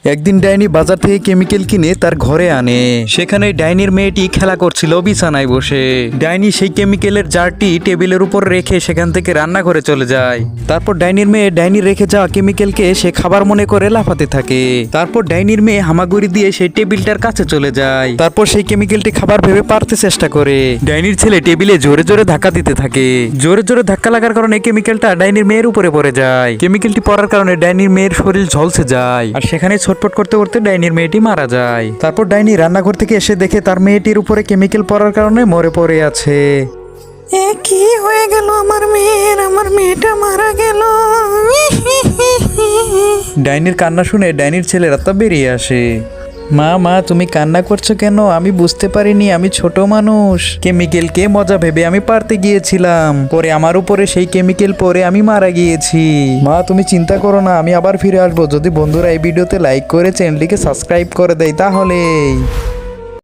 একদিন ডাইনি বাজার থেকে কেমিক্যাল কিনে তার ঘরে আনে। সেখানে ডাইনির মেয়েটি খেলা করছিল বিছানায় বসে। ডাইনি সেই কেমিক্যালের জারটি টেবিলের উপর রেখে সেখান থেকে রান্না করে চলে যায়। তারপর ডাইনির মেয়ে ডাইনি রেখে যাওয়া কেমিক্যালকে সে খাবার মনে করে লাফাতে থাকে। তারপর ডাইনির মেয়ে হামাগুড়ি দিয়ে সেই টেবিলটার কাছে চলে যায়। তারপর সেই কেমিক্যালটি খাবার ভেবে পারতে চেষ্টা করে। ডাইনির ছেলে টেবিলে জোরে জোরে ধাক্কা দিতে থাকে। জোরে জোরে ধাক্কা লাগার কারণে কেমিক্যালটা ডাইনির মেয়ের উপরে পড়ে যায়। কেমিক্যালটি পড়ার কারণে ডাইনির মেয়ের শরীর ঝলসে যায় আর সেখানে ছটফট করতে করতে ডাইনির মেয়েটি মারা যায়। তারপর ডাইনি রান্নাঘর থেকে এসে দেখে তার মেয়েটির উপরে কেমিক্যাল পড়ার কারণে মরে পড়ে আছে। এ কি হয়ে গেল আমার মেয়েটা মারা গেল। ডাইনির কান্না শুনে ডাইনির ছেলেরা তা বেরিয়ে আসে। মা মা তুমি কান্না করছো কেন? আমি বুঝতে পারিনি, আমি ছোট মানুষ। কেমিক্যালকে মজা ভেবে আমি পারতে গিয়েছিলাম, পরে আমার উপরে সেই কেমিক্যাল পরে আমি মারা গিয়েছি। মা তুমি চিন্তা করো না, আমি আবার ফিরে আসবো যদি বন্ধুরা এই ভিডিওতে লাইক করে চ্যানেলটিকে সাবস্ক্রাইব করে দেয় তাহলে।